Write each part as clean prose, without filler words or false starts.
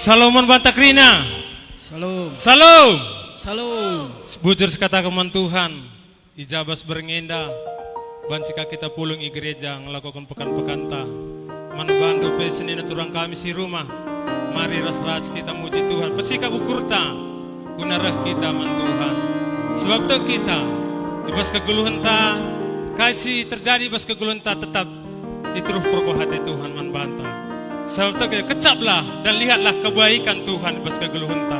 Salomon Bantakrina. Salam. Salam. Salam. Bujur sekata keman Tuhan. Ijabas berengenda. Bancika kita pulang gereja ngelakukan pekan-pekan ta. Manbantu pesenin turang kami si rumah. Mari ras-ras kita muji Tuhan. Pesika bukurta. Gunarah kita man Tuhan. Sebab tu kita ibas kegeluhan ta. Kasih terjadi ibas kegeluhan ta tetap diteruh perko hati Tuhan man banta. Sebab itu kecaplah dan lihatlah kebaikan Tuhan ibas kegeluhan ta.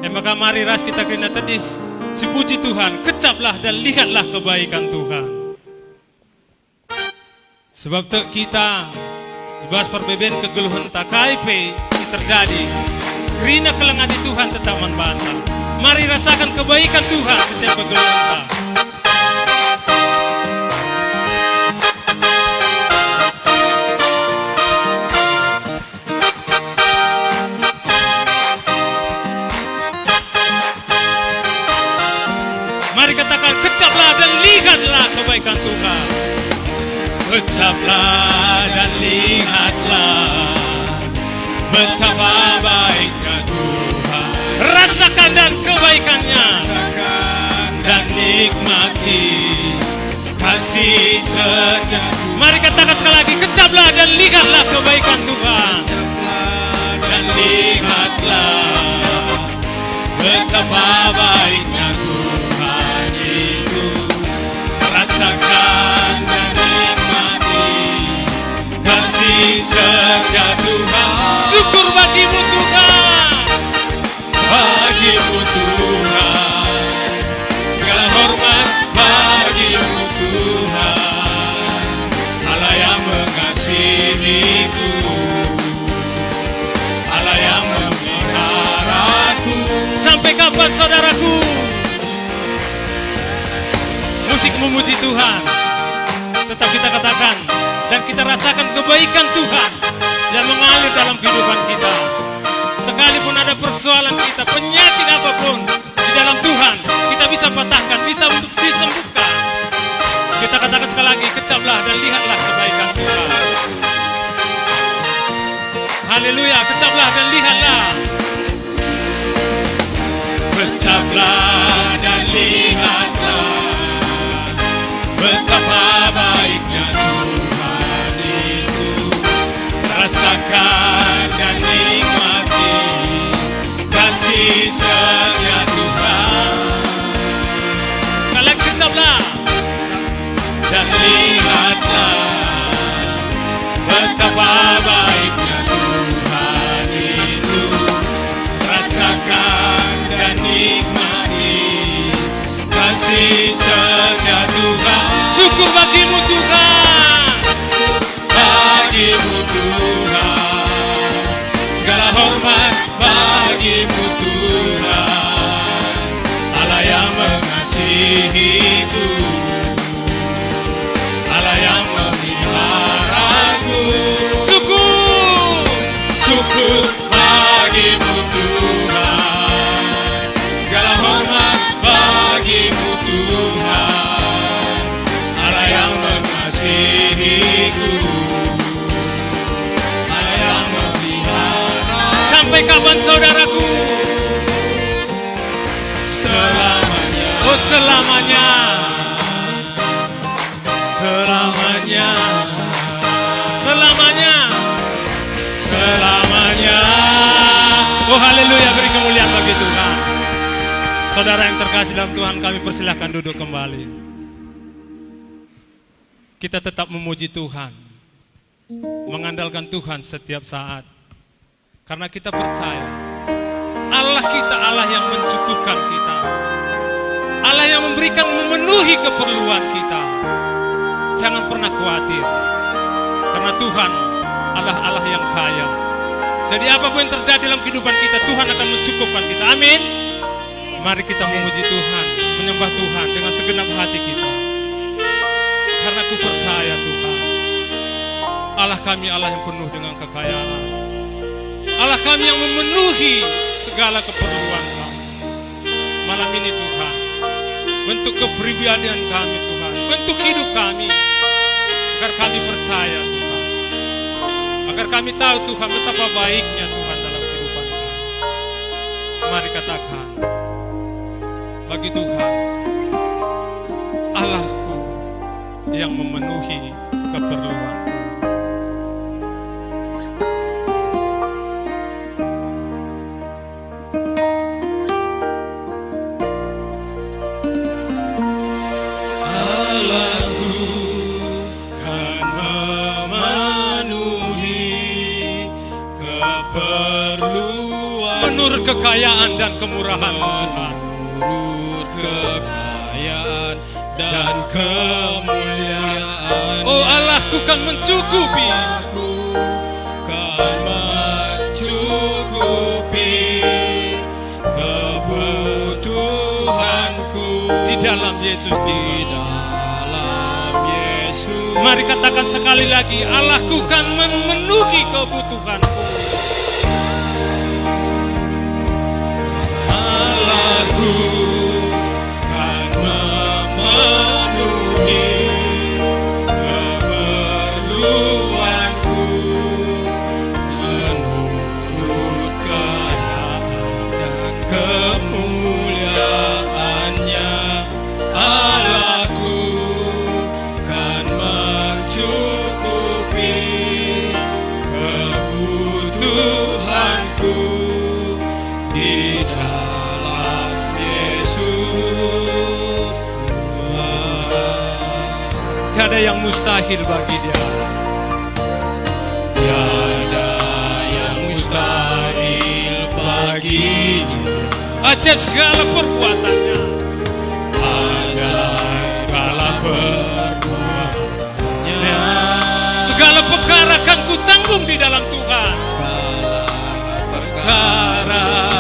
Maka mari ras kita kena tedis. Si puji Tuhan, kecaplah dan lihatlah kebaikan Tuhan. Sebab itu kita ibas perbedaan kegeluhan ta KIP terjadi. Kerina kelengati Tuhan tetap membantah. Mari rasakan kebaikan Tuhan setiap kegeluhan ta. Mari katakan kecaplah dan lihatlah kebaikan Tuhan. Kecaplah dan lihatlah betapa baiknya Tuhan. Rasakan dan kebaikannya. Rasakan kasih setia. Mari katakan sekali lagi, kecaplah dan lihatlah kebaikan Tuhan. Dan lihatlah betapa baiknya Tuhan itu. Rasakan dan nikmati kasih setia Tuhan. Syukur bagimu Tuhan, bagimu Tuhan. Segala hormat bagimu Tuhan, Allah yang mengasihiku, Allah yang memeliharaku. Sampai kapan saudaraku? Musik memuji Tuhan, tetap kita katakan dan kita rasakan kebaikan Tuhan yang mengalir dalam kehidupan kita. Sekalipun ada persoalan kita, penyakit apapun, di dalam Tuhan kita bisa patahkan, bisa disembuhkan. Kita katakan sekali lagi, kecaplah dan lihatlah kebaikan Tuhan. Haleluya, kecaplah dan lihatlah. Kecaplah dan lihatlah betapa baiknya Tuhan itu. Rasakan dan nikmati kasih setia Tuhan. Sekali lagi kecaplah dan lihatlah betapa baiknya Tuhan itu. Rasakan dan nikmati kasih setia Tuhan. Syukur bagimu Tuhan, bagimu Tuhan. Segala hormat bagimu Tuhan, Allah yang mengasihiku, Allah yang memeliharaku. Syukur, syukur bagimu Tuhan. Segala hormat bagimu Tuhan, Allah yang mengasihiku, Allah yang memeliharaku. Sampai kapan saudaraku? Selamanya. Oh selamanya. Selamanya. Selamanya. Selamanya. Oh haleluya, beri kemuliaan bagi Tuhan. Saudara yang terkasih dalam Tuhan, kami persilahkan duduk kembali. Kita tetap memuji Tuhan, mengandalkan Tuhan setiap saat. Karena kita percaya Allah kita Allah yang mencukupkan kita, Allah yang memberikan memenuhi keperluan kita. Jangan pernah khawatir, karena Tuhan Allah yang kaya. Jadi apapun yang terjadi dalam kehidupan kita, Tuhan akan mencukupkan kita. Amin. Mari kita memuji Tuhan, menyembah Tuhan dengan segenap hati kita. Karena ku percaya Tuhan, Allah kami Allah yang penuh dengan kekayaan, Allah kami yang memenuhi segala keperluan kami. Malam ini Tuhan, bentuk kepribadian kami Tuhan, bentuk hidup kami, agar kami percaya Tuhan, agar kami tahu Tuhan betapa baiknya Tuhan dalam kehidupan kami. Mari katakan, bagi Tuhan, Allahku yang memenuhi keperluanku. Menurut kekayaan dan kemurahan Tuhan, menurut kekayaan dan kemuliaan. Oh Allahku kan mencukupi, kan mencukupi kebutuhanku di dalam Yesus, di dalam Yesus. Mari katakan sekali lagi, Allahku kan memenuhi kebutuhanku. Allahku kan memenuhi keperluanku menurut kekayaan dan kemuliaannya. Allahku Tiada yang mustahil bagi Dia. Tiada yang mustahil bagi Ajaib segala perbuatannya. Ajaib segala perbuatannya. Segala perkara kan ku tanggung di dalam Tuhan. Segala perkara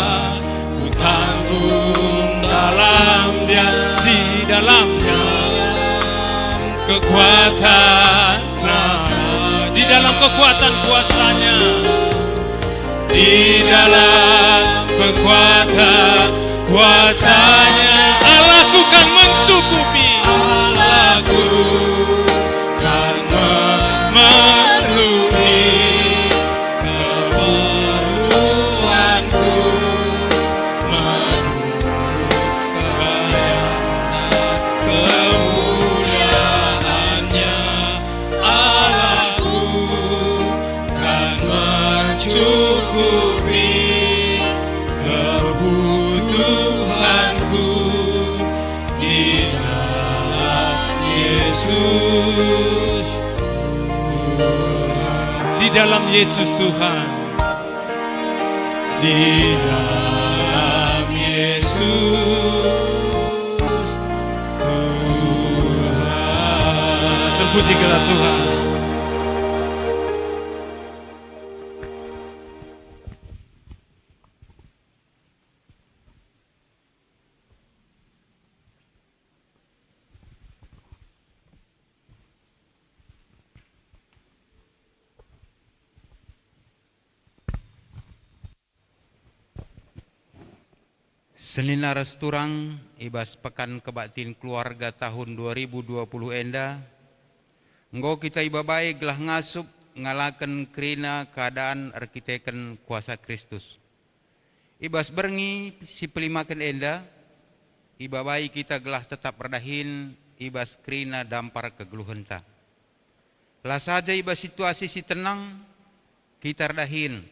ku tanggung dalam Dia, Di dalamnya kekuatan di dalam kekuatan kuasanya, di dalam kekuatan kuasanya. Allahku kan mencukupi. Allahku kan memenuhi keperluanku, menurut kemuliaannya. Allahku kan mencukupi kebutuhanku di dalam Yesus. Di dalam Yesus Tuhan. Di dalam Yesus Tuhan. Terpujilah Tuhan. Selina resturang ibas pekan kebaktin keluarga tahun 2020 enda. Engkau kita iba baik gelah ngasup ngalaken kerina keadaan arkiteken kuasa Kristus. Ibas berngi si pelimaken enda. Iba baik kita gelah tetap redahin ibas kerina dampar kegeluhenta. Lah saja ibas situasi si tenang kita redahin.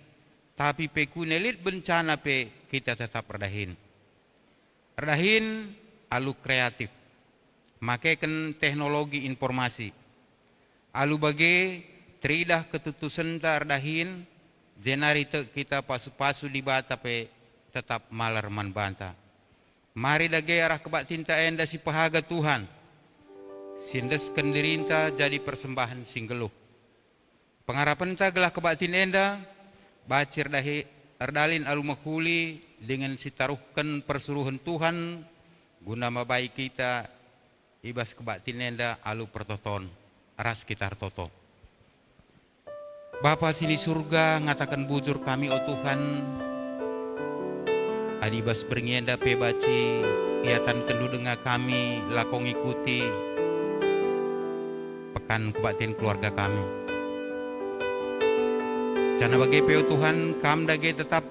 Tapi pe kunelit bencana pe kita tetap redahin. Redahin alu kreatif, makaikan teknologi informasi. Alu bagi teridah ketutusan ta redahin, jenari te kita pasu-pasu di bata pe tetap malar man banta. Mari dage arah kebaktin ta enda si pahaga Tuhan. Sindeskan dirinta jadi persembahan singgeluh. Pengharapan ta gelah kebaktin enda, bacir dahi erdalin alu mahuli dengan sitaruhkan persuruhan Tuhan guna mabai kita ibas kebaktin enda alu pertoton ras kitar toto. Bapa sini surga ngatakan bujur kami o Tuhan, adibas beringienda pe baci iatan kendu dengar kami lakong ikuti pekan kebaktin keluarga kami. Jana bagi pe o Tuhan kam dage tetap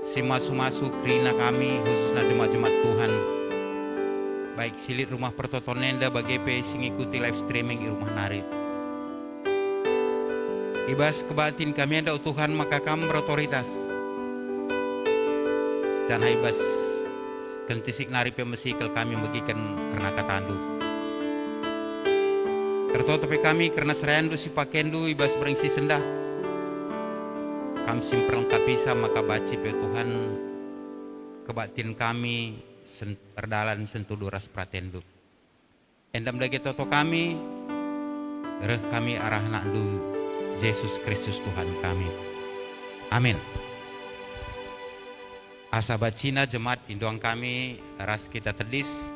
si masuk-masuk kerina kami khususnya jemaat-jemaat Tuhan. Baik silit rumah pertoton nenda bagi pe sing ikuti live streaming di rumah narit. Ibas kebatin kami anda Tuhan maka kami berotoritas. Jangan ibas kentisik nari pe mesikal kami bagikan karena katandu. Tertotopi kami karena serayandu si pakendu ibas berengsi sendah. Kami simperlengkapi sama kabaci pe Tuhan kebatin kami erdalan sentuh duras pratendu. Endam lagi toto kami reh kami arah nakdu Yesus Kristus Tuhan kami. Amin. Asa bacina jemaat induang kami ras kita tedis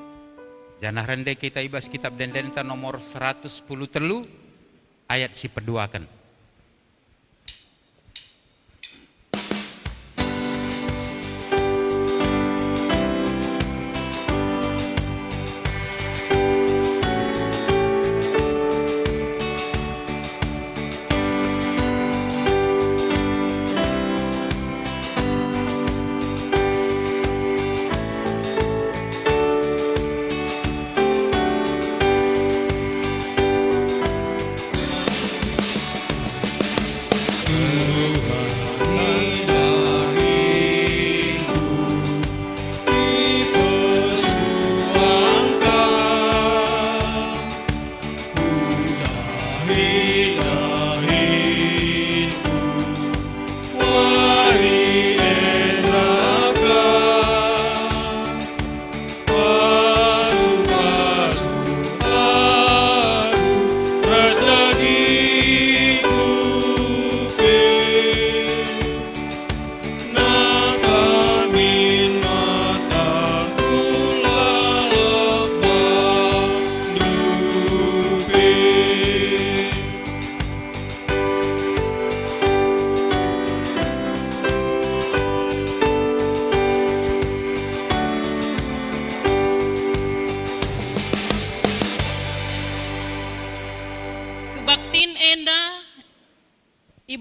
janah rende kita ibas kitab dendenta nomor 110 telu ayat si peduakan.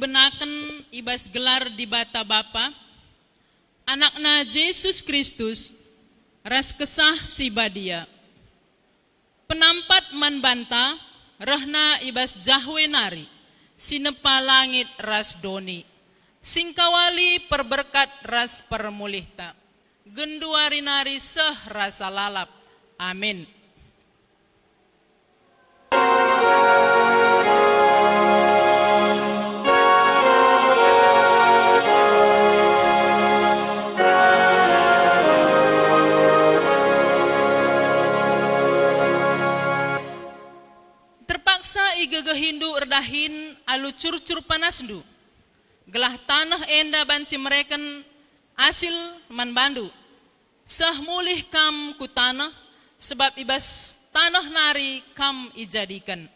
ibenaken ibas gelar di bata Bapa, anakna Yesus Kristus, ras kesah si badia. Penampat man banta, rahna ibas jahwe nari, sinepa langit ras doni, singkawali perberkat ras permulihta, genduari nari seh rasa lalap. Amin. Terpaksa igegehindu erdahin alu curcur panasdu, gelah tanah enda banci mereken asil man bandu, sah mulih kam ku tanah, sebab ibas tanah nari kam ijadikan.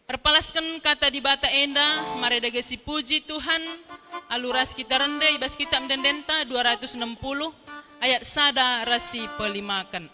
Erpalaskan kata di bata enda, maredagasi puji Tuhan, aluras kita rende ibas kitab mendendenta 260, ayat sada rasi pelimakan.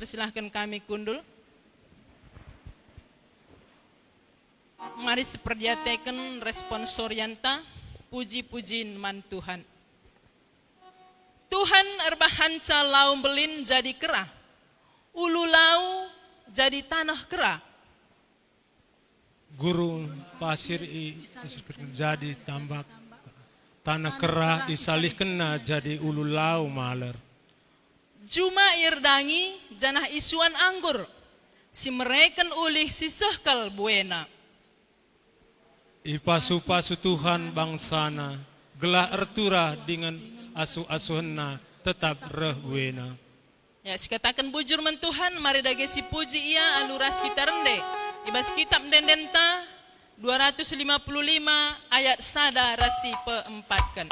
Persilahkan kami kundul. Mari seperdiateken responsorianta puji-pujiin man Tuhan. Tuhan erbahanca lau belin jadi kerah, ulu lau jadi tanah kerah. Guru pasir jadi tambak, tanah kerah isalih kena jadi ulu lau maler. Cuma irdangi janah isuan anggur, si mereken ulih si sehkal buena. Ipasu-pasu Tuhan bangsana, gelah ertura dengan asu-asuhna tetap reh buena. Ya, sikatakan bujur men Tuhan, mari dage si puji ia aluras kita rende. Ibas kitab dendenta 255 ayat sada rasi peempatkan.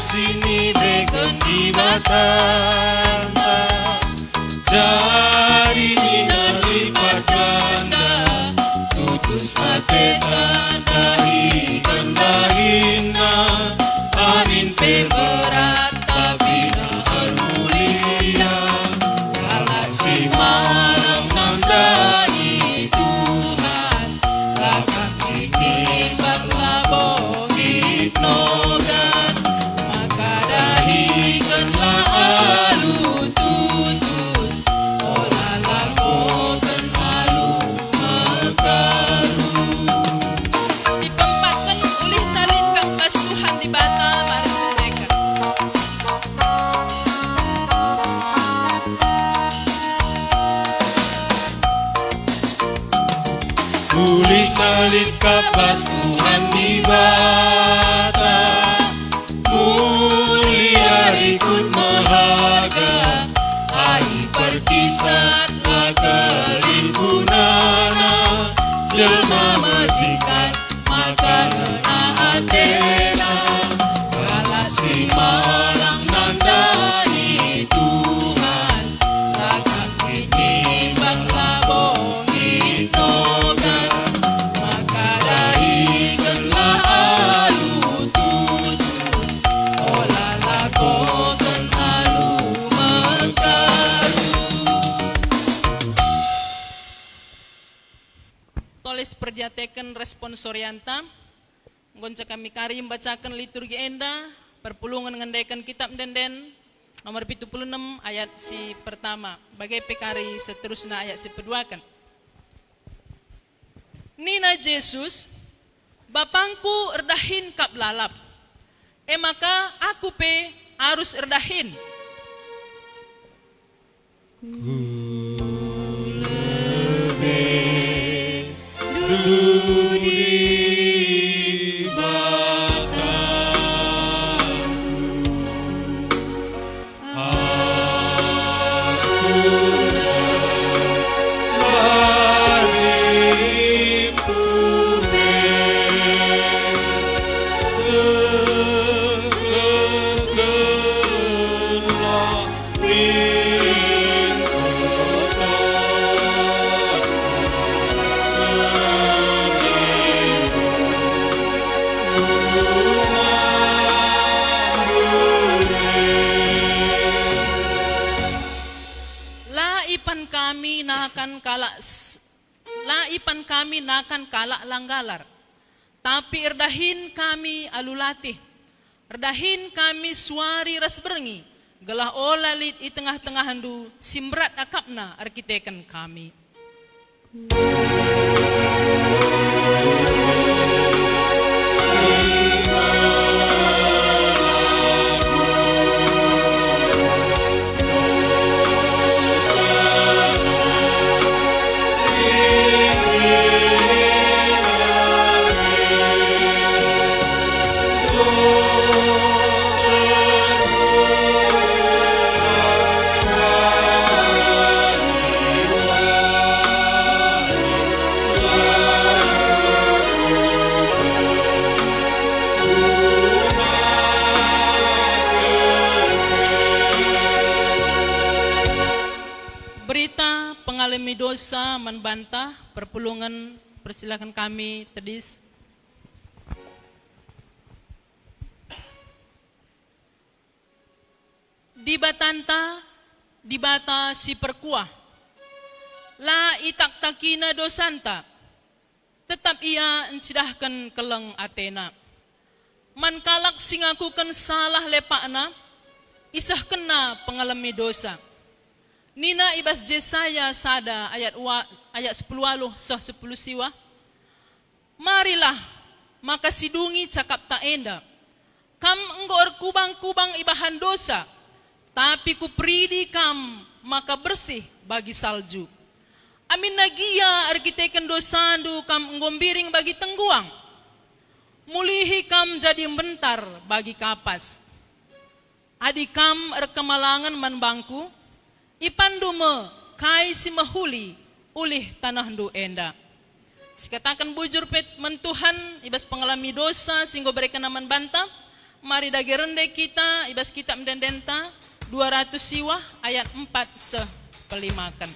Sini beken ibatanda jadi daripada ganda tutus ate tanda ikan lahina amin pe berat tapi na harmonia kalah si malam nandai Tuhan lakan bikin baklabo hitnogan dahikanlah alu tutus olah lakukan alu makarus Si pempatkan ulih talit kang kasuhan di bata mari sedekan. Kulit nalit kapas Tuhan di bata mulia ikut maharga hari perkisat lah kelimpunana jelma majikan makanan atena kalah si malang nandani Tuhan takkan bikin baklabong inogan maka dahikanlah alu tutus olah lakukan alu makarus. Tulis perjateken responsorianta. Gonca kami kari membacakan liturgi enda, perpulungan ngendekan kitab denden nomor 76 ayat si pertama. Bagai pekari seterusnya ayat si peduakan. Nina Yesus, bapangku erdahin kap lalap. Maka aku pe harus erdahin. Dudi bataku aku merimpuke kekenlah min Laipan kami nakan kalak langgalar. Tapi erdahin kami alulatih. Erdahin kami suari ras berengi. Gelah olalit i tengah-tengah handu simrat akapna arkiteken kami. Berita pengalami dosa membantah perpulungan, persilakan kami tedis. Di batanta, di bata si perkuah, la itak takina dosanta, tetap ia encidahkan keleng Athena. Man kalak singakukan salah lepakna, isah kena pengalami dosa. Nina ibas Jesaya sada ayat 10 sah 10 siwa. Marilah maka sidungi cakap tak enda. Kam enggor kubang-kubang ibahan dosa, tapi ku pridi kam maka bersih bagi salju. Amin nagia arkiteken dosandu kam enggombiring bagi tengguang. Mulihi kam jadi bentar bagi kapas. Adikam kemalangan man bangku, ipandume kai si mahuli ulih tanah du enda. Sikatakan bujur pet mentuhan ibas pengalami dosa singgo berikan naman banta. Mari dagi rende kita ibas kitab mendendenta 200 siwah ayat 4 sepelimakan.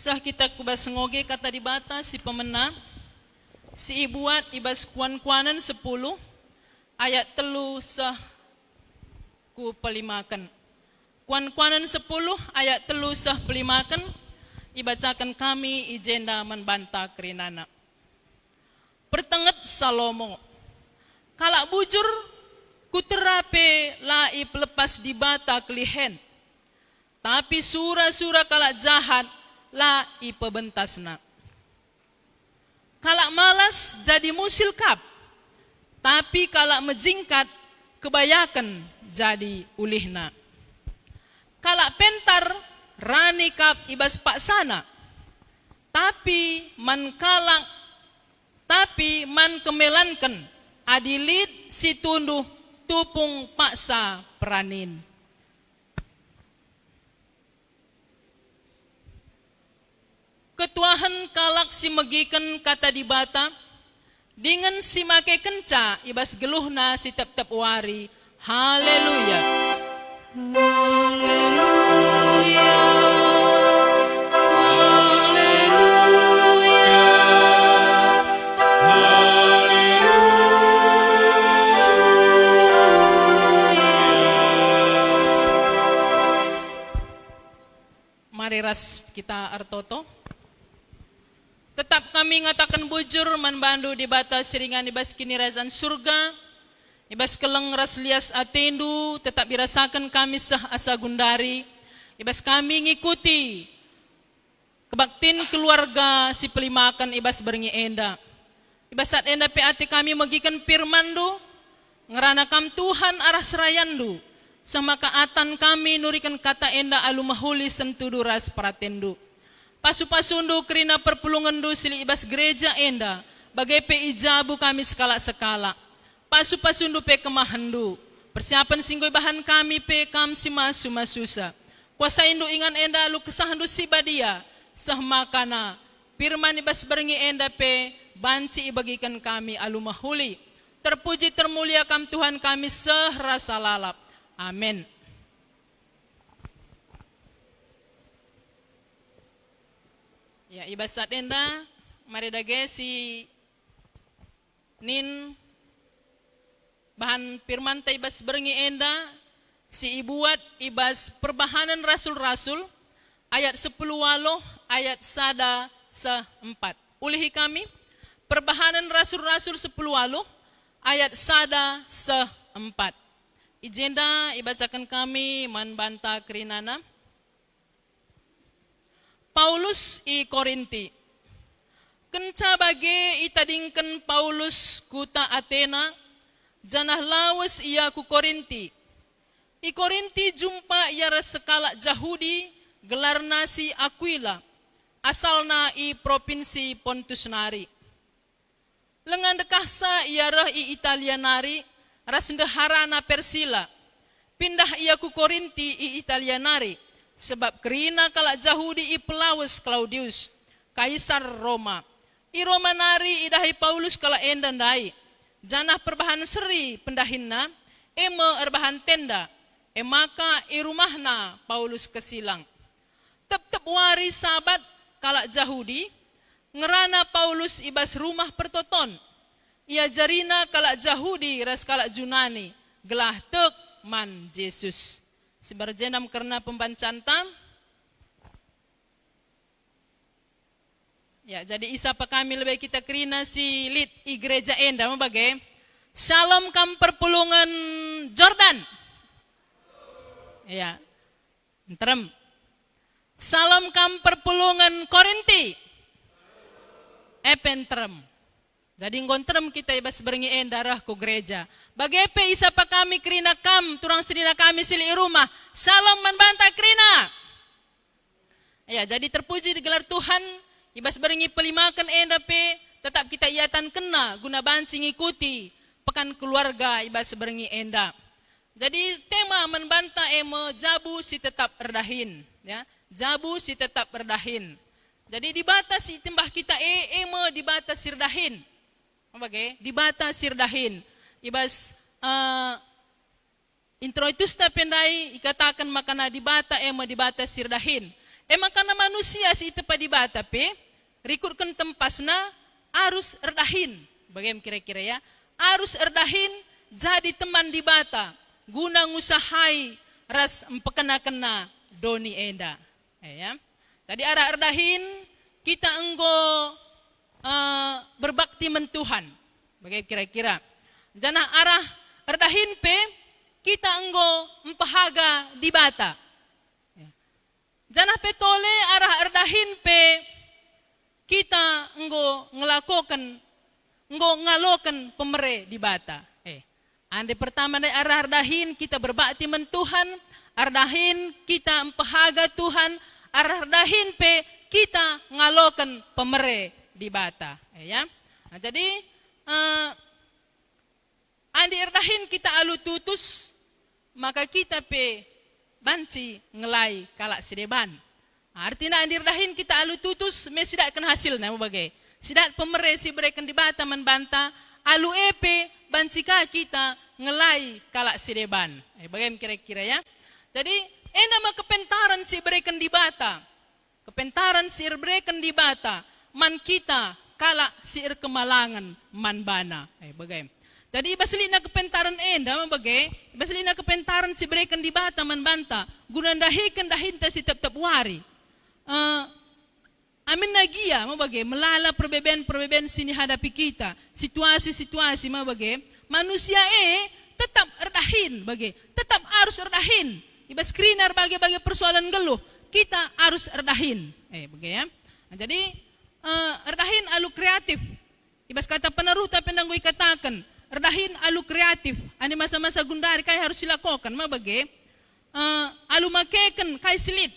Sah kita kubas ngoge kata di bata si pemena si ibuat ibas kuan-kuanan 10 ayat 3 sah ku pelimakan. Kuan-kuanan 10 ayat 3 sah pelimakan ibacakan kami ijenda menbanta kerinana. Pertenget Salomo. Kalak bujur kuterape laip lepas di bata kelihen. Tapi sura-sura kalak jahat la ipebentasna. Kalak malas jadi musil kap, tapi kalak mejingkat kebayakan jadi ulihna. Kalak pentar rani kap ibas paksana, tapi man kemelankan adilit si tunduh tupung paksa peranin. Ketuahan kalak si megikan kata di bata, dengan si make kenca ibas geluhna si tep-tep wari. Haleluya. Haleluya. Mari ras kita artoto. Tetap kami ngatakan bujur manbandu di batas siringan ibas kini razan surga. Ibas keleng ras lias atendu tetap dirasakan kami sah asa gundari. Ibas kami ngikuti kebaktin keluarga si pelimakan ibas beringi enda. Ibas saat enda peati kami magikan firmandu. Ngerana kam Tuhan arah serayandu. Sama kaatan kami nurikan kata enda alumahuli sentudu ras pratendu. Pasu-pasundu kerina perpulungandu sili ibas gereja enda. Bagai pe ijabu kami sekala-sekala. Pasu-pasundu pe kemahandu. Persiapan singgoi bahan kami pe kam sima susah. Kuasa indu ingan enda lu kesahandu si badia. Sah makana firman ibas berengi enda pe banci ibagikan kami alu mahuli. Terpuji termulia kam Tuhan kami serasa lalap. Amin. Ya ibas saat enda mari dage si nin bahan firman ta ibas berengi enda si ibuat ibas perbahanan rasul-rasul ayat 10 waloh ayat 1-4. Ulihi kami perbahanan rasul-rasul 10 waloh ayat 1-4. Ijenda ibacakan kami manbanta kerinana. Paulus i Korinti. Kenca bage itadingken Paulus kuta Athena, janah lawas ia ku Korinti. I Korinti jumpa ia sekala Jahudi, gelar nasi Aquila, asalna i provinsi Pontus nari. Lengan dekahsa ia reh i Italia nari, rasndeharana Persila. Pindah ia ku Korinti i Italia nari, sebab kerina kala Jahudi i Pelaus Claudius, Kaisar Roma. I Roma nari idahi Paulus kala endan dai. Janah perbahan seri pendahinna, eme erbahan tenda, maka i rumahna Paulus kesilang. Tep-tep wari sabat kala Jahudi, ngerana Paulus ibas rumah pertoton. Ia jarina kala Jahudi ras kala Junani, gelah tek man Yesus. Sibarjenam karena pembancantam. Ya, jadi isa pa kami lebih kita kerina si lit i gereja enda mabagai. Shalom kam perpulungan Jordan. Ya. Entrem. Salam kam perpulungan Korinti. Epentrem. Jadi ngontrem kita ibas berengi endarah ku gereja. Bagepe isa pa kami kerina kam turang sedina kami sili rumah. Salam manbanta kerina. Ya, jadi terpuji digelar Tuhan. Ibas berengi pelimakan enda pe tetap kita iatan kena guna banci ngikuti pekan keluarga ibas berengi enda. Jadi tema menbanta eme jabu si tetap erdahin, ya. Jabu si tetap erdahin. Jadi dibatasi timbah kita eme dibatasi erdahin. Bagai dibatasi erdahin. Ibas intro itu pendai ikatakan makana dibata eme dibatasi erdahin. Makana manusia si itu pa dibata pe rikutkan tempasna arus erdahin. Bagaimana kira-kira ya? Arus erdahin jadi teman dibata guna ngusahai ras empekena-kena doni enda. Ya. Tadi arah erdahin kita enggo berbakti mentuhan. Bagaimana kira-kira? Jana arah erdahin pe kita enggo empahaga dibata. Janah petole arah erdahin pe kita enggo ngalokan pemere di bata. Ande pertama dari arah erdahin kita berbakti mentuhan, erdahin kita empahaga Tuhan, arah erdahin pe kita ngalokan pemere di bata. Ya. Nah, jadi ande erdahin kita alu tutus maka kita pe banci ngelai kalak sideban. Artinya andirdahin kita alu tutus mesidak ken hasil na bagai. Sidat pemeresi berikan dibata menbanta alu epe bancika kita ngelai kalak sideban. Bagaimana kira-kira ya? Jadi nama kepentaran si berikan dibata. Kepentaran si berikan dibata man kita kalak siir kemalangan man bana. Bagaimana? Jadi baslina kepentaran enda mabagai, baslina kepentaran si berikan di bata manbanta, guna dahikan dahinta si tep-tep wari. Amin nagia mabagai, melala perbeben sini hadapi kita, situasi-situasi mabagai, manusia tetap erdahin bagai, tetap harus erdahin. Ibas skrinar bagi persoalan geluh, kita harus erdahin. Bagai ya. Nah, jadi erdahin alu kreatif. Ibas kata peneruh tapi nanggo ikatakan. Erdahin alu kreatif, ani masa-masa gundari kai harus dilakukan, mabagai alu makeken kai silit,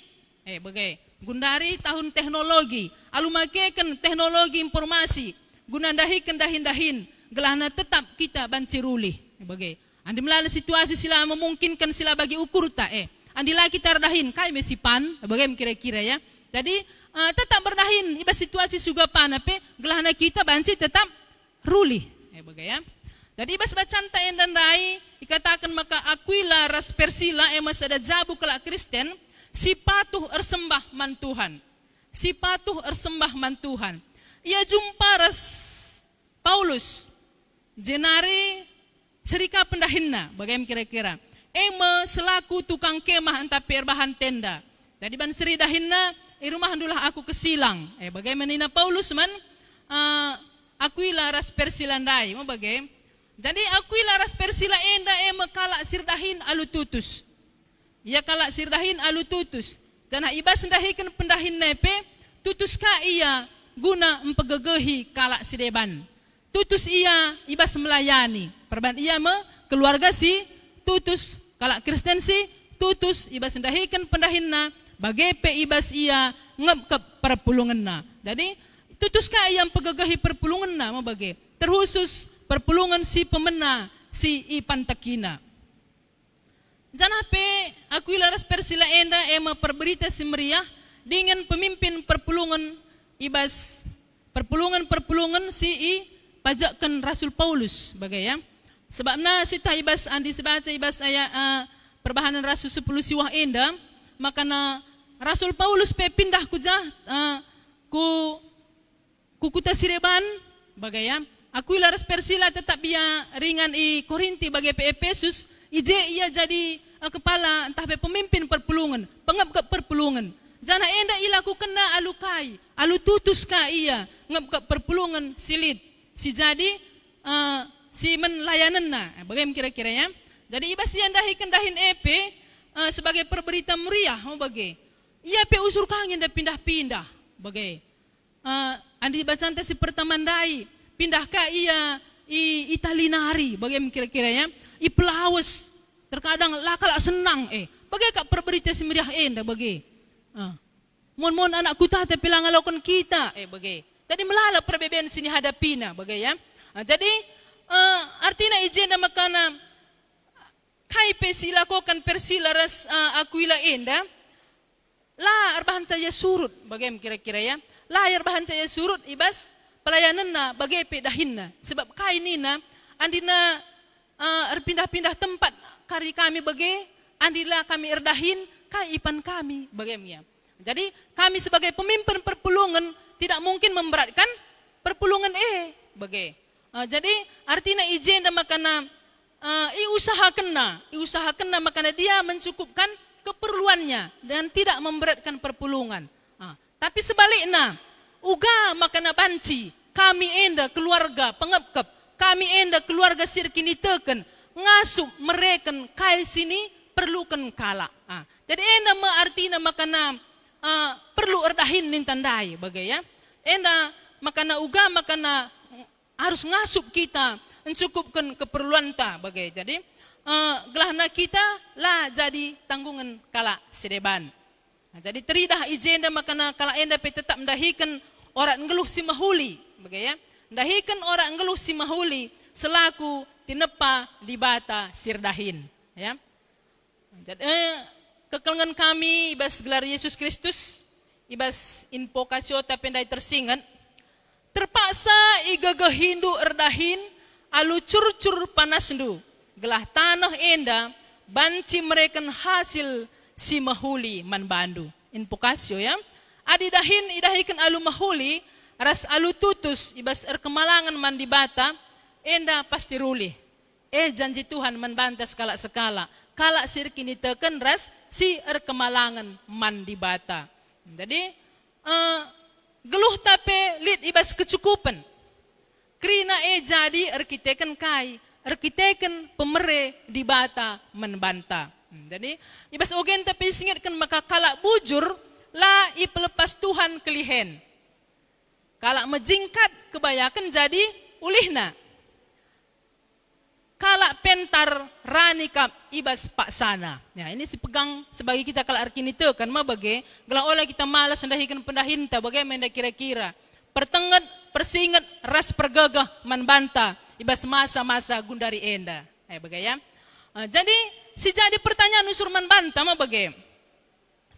bagai gundari tahun teknologi, alu makeken teknologi informasi, guna dahikan dahin-dahin, gelahna tetap kita banci ruli, bagai Andi melalui situasi sila memungkinkan sila bagi ukur tak andi lah kita redahin kai mesipan bagaimana kira-kira ya. Jadi tetap berdahin iba situasi juga panape gelahna kita banci tetap ruli bagaimana. Jadi iba sebacaan tak dan dai dikatakan maka Aquila ras Persila emas ada jabu kelak Kristen si patuh ersembah man Tuhan. Si patuh ersembah man Tuhan. Ia jumpa ras Paulus jenari serika pendahinna bagaimana kira-kira. Ema selaku tukang kemah entah perbahan tenda. Jadi ban seri dahinna rumah handulah aku kesilang. Bagaimana ina Paulus man Aquila ras Persila ndai mau bagaimana. Jadi Aquila ras Persila enda ema kalak sirdahin alu tutus. Ia kalak sirdahin alu tutus. Janah ibas sendahikan pendahin nepe, tutus ka ia guna empegegehi kalak sideban. Tutus ia ibas melayani. Perban ia keluarga si tutus kalak Kristen si tutus ibas sendahikan pendahinna bagepe ibas ia ngep perpulunganna. Jadi tutus ka ia empegegehi perpulunganna mau bage. Terkhusus perpulungan si pemena si Ipantakina. Janape Aquila ras Persila enda ema perberita si meriah dengan pemimpin perpulungan ibas perpulungan si I pajakkan Rasul Paulus bagaya. Sebabna sita ibas andi sebaca ibas aya perbahanan Rasul 10 siwah enda makana Rasul Paulus pe pindah kuja ku kuta Sireban bagaya. Aquila ras Persila tetap ia ringan I Korinti bagi Efesus ije ia jadi kepala entah pemimpin perpulungan pengep perpulungan jana enda ilaku kena alukai alu tutus ka ia ngep perpulungan silit si jadi si menlayananna bagaimana kira-kira ya. Jadi ibas ia dahin epe sebagai perberita meriah mau bagi ia pe usur kangin dah pindah-pindah bagi andi bacaan si pertama dai pindah ka ia I Italinari bagaimana kira-kira ya. I Pelawes terkadang lakala senang bagai kak perberita si meriah enda bagi mon anak kuta tapi langalakan kita bagi. Jadi melala perbedaan sini hadapina bagi ya. Jadi artinya ijena makana kai pesila kokan Persila ras Aquila enda la arbahan saya surut bagaimana kira-kira ya. La arbahan saya surut ibas pelayanan na bagai pedahinna sebab kai nina andina pindah-pindah tempat kari kami bagai andila kami erdahin kai ipan kami bagaimana. Jadi kami sebagai pemimpin perpulungan tidak mungkin memberatkan perpulungan bagai. Jadi artinya izin dan makana iusahakan makana dia mencukupkan keperluannya dan tidak memberatkan perpulungan. Tapi sebaliknya uga makana banci kami enda keluarga pengepkep kami enda keluarga sirkini teken ngasup mereken kai sini perlukan kala. Jadi enda artina makana perlu erdahin nintandai bagai ya. Enda makana uga makana harus ngasup kita mencukupkan keperluan ta bagai. Jadi gelahna kita lah jadi tanggungan kala sideban. Jadi teridah ijenda makana kala enda pe tetap mendahikan orang ngeluh si mahuli bagai ya. Mendahikan orang ngeluh si mahuli selaku tinepa di bata sirdahin ya. Jadi kekelengan kami ibas gelar Yesus Kristus ibas invokasio tapendai tersingat terpaksa igaga hindu erdahin alu curcur panasndu gelah tanah enda banci merekan hasil si mahuli man bandu invokasio ya. Adidahin idahikan alu mahuli ras alu tutus ibas kemalangan man di bata enda pasti ruli. Janji Tuhan man banta skala kala sirkini teken ras si kemalangan man di bata. Jadi geluh tape lit ibas kecukupan. Krina jadi arkiteken kai, arkiteken pemere di bata man banta. Jadi ibas ogen tapi singatkan maka kala bujur la ipelepas Tuhan kelihen. Kala mejingkat kebayakan jadi ulihna. Kala pentar ranikap ibas paksana. Ya ini si pegang sebagai kita kala arkinite kan ma bage gelah oleh kita malas hendahikan pendahinta bagaimana kira-kira. Pertengat persingat ras pergagah man banta ibas masa-masa gundari enda. Bagai ya. Jadi si jadi pertanyaan usur man banta ma bage.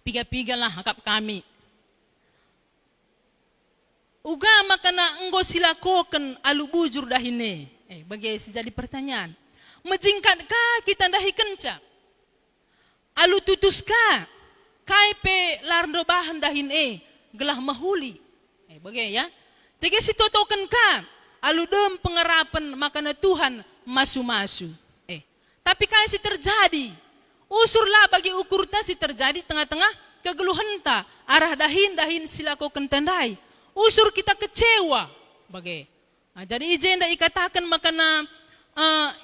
Piga-piga lah hakap kami. Uga makana enggo silakoken alu bujur dahine. Bagi si jadi pertanyaan. Majingkat ka kita dahi kenca. Alu tutus ka. Kai pe lardo bahan dahin gelah mahuli. Bagi ya. Jadi si totoken ka. Alu dem pengerapan makana Tuhan masu-masu. Tapi kaya si terjadi. Usurlah bagi ukurta si terjadi tengah-tengah kegeluhan ta. Arah dahin silako kentandai. Usur kita kecewa. Bagi. Jadi izin dah ikatakan makana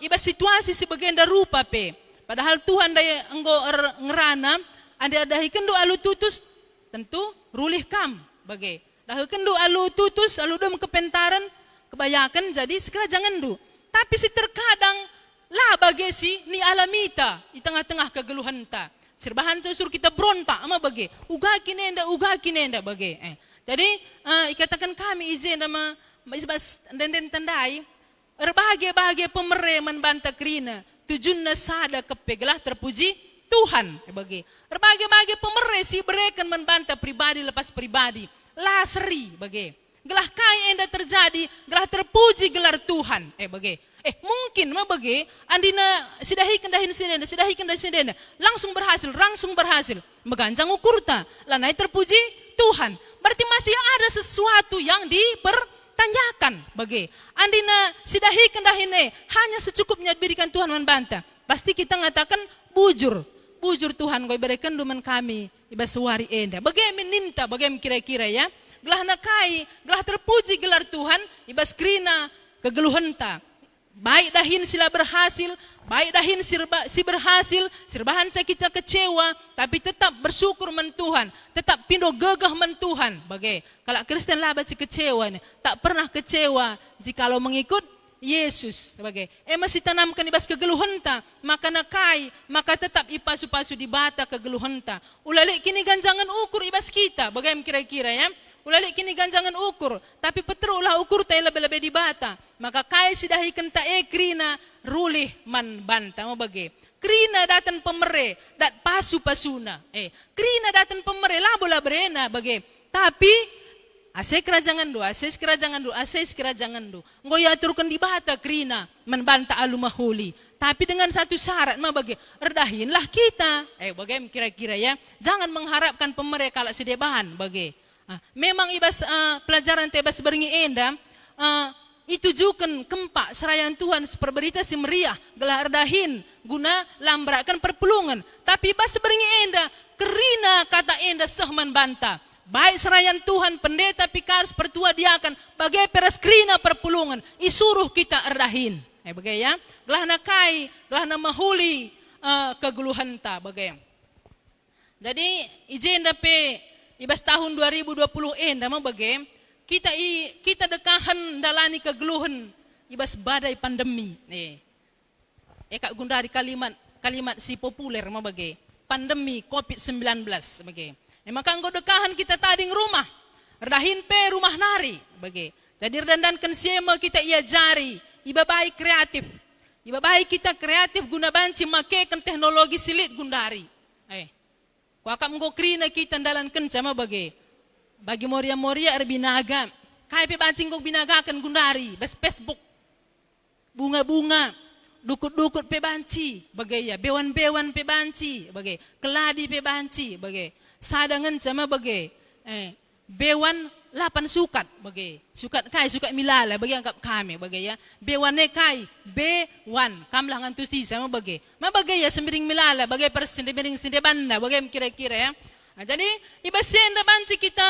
iba situasi sebagian dah rupa pe. Padahal Tuhan dah enggo ngerana. Anda dahi kendo alu tutus. Tentu rulih kam. Bagi. Dahi kendo alu tutus. Alu dem kepentaran. Kebayakan jadi segera jangan du. Tapi si terkadang lah bagi si ni alamita di tengah-tengah kegeluhan ta. Serbahan susur kita berontak ama bagi. Uga kinenda bagi. Jadi ikatakan kami izin nama isbas dan tandai berbahagia pemere membanta krina tujunna sada kepegelah terpuji Tuhan bagi. Berbahagia pemere si berikan membanta pribadi lepas pribadi. Lasri bagi. Gelah kaya enda terjadi, gelah terpuji gelar Tuhan. Bagi. Mungkin mah bagi andina sidahikan dahin sidenda langsung berhasil meganjang ukurta lanai terpuji Tuhan. Berarti masih ada sesuatu yang dipertanyakan bagi andina sidahikan dahine hanya secukupnya diberikan Tuhan membanta. Pasti kita ngatakan bujur Tuhan kau berikan duman kami iba suari enda. Bagi meninta bagi kira-kira ya. Gelah nakai, gelah terpuji gelar Tuhan iba skrina kegeluhan ta. Baik dahin sila berhasil, baik dahin si berhasil, serbahan kita kecewa, tapi tetap bersyukur men Tuhan, tetap pindo gegah men Tuhan. Bagai kalau Kristen lah baca kecewa nih, tak pernah kecewa jikalau mengikut Yesus. Bagai masih tanamkan ibas kegeluhan ta, maka nakai, maka tetap ipasu-pasu di bata kegeluhan ta. Ulalik kini ganjangan ukur ibas kita, bagai kira-kira ya. Ulalik kini ganjangan ukur, tapi petrulah ukur tay lebih-lebih di bata. Maka kaya sidahi kenta krina rulih man banta mau bagi. Krina datan pemere, dat pasu-pasuna. Krina datan pemere lah bola berena bagi. Tapi ases kerajangan du. Ngoy aturkan di bata krina man banta alu mahuli. Tapi dengan satu syarat mah bagi erdahinlah kita. Bagi kira-kira ya. Jangan mengharapkan pemere kalau sedebahan bagi. Memang ibas pelajaran tebas beringi enda itujukan kempak serayan Tuhan seperberita si meriah gelar dahin guna lambrakan perpulungan. Tapi ibas beringi enda kerina kata enda sehman banta. Baik serayan Tuhan pendeta pikar pertua diakan bagai peras kerina perpulungan isuruh kita erdahin. Bagai ya gelah nakai gelah namahuli kegeluhan ta bagai. Jadi izin dape ibas tahun 2020 enda bagi kita dekahan dalani kegeluhan ibas badai pandemi. Kak gundari kalimat si populer bagi pandemi COVID-19 bagi. Maka engkau dekahan kita tading rumah redahin pe rumah nari bagi. Jadi redandankan siema kita ia jari iba baik kreatif. Iba baik kita kreatif guna banci makekan teknologi silit gundari. Wakam engkau krina kita dalan kencama bagi moria-moria erbinaga. Kai pe bancing kau binagakan gundari, bas Facebook. Bunga-bunga, dukut-dukut pe banci, bagai ya, bewan-bewan pe banci, bagai keladi pe banci, bagai sadangan sama bagai bewan 8 sukat bagai sukat kai sukat milala bagi anggap kami bagai ya bewan kai bewan kamlah ngantus di sama bagai ya semiring milala bagai persendemiring sendebanda bagai kira-kira ya. Jadi ibasen da banci kita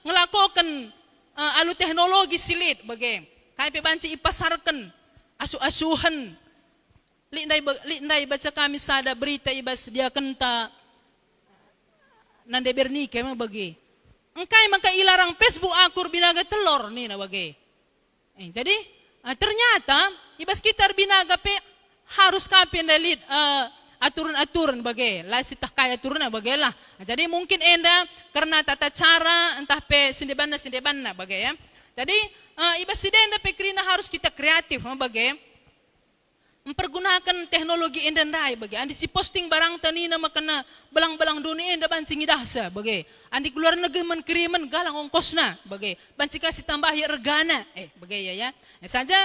ngelakokan alu teknologi silit bagai kai pe banci ipasarkan asu-asuhan lindai baca kami sada berita ibas dia kenta nande bernike bagi engkai maka ilarang Facebook akur binaga telur nih na bagi. Jadi ternyata ibas kita binaga pe harus kapin dalit aturan-aturan bagi. Lah sitah kaya aturan bagi lah. Jadi mungkin enda karena tata cara entah pe sindebana bagi ya. Jadi ibas sidenda pe krina harus kita kreatif bagi. mempergunakan teknologi enda ndai bagi andi si posting barang tanina makana belang-belang dunia enda banci ngidahsa bagi andi keluar negeri menkiriman galang ongkosna bagi banci kasih tambah ya regana bagi ya saja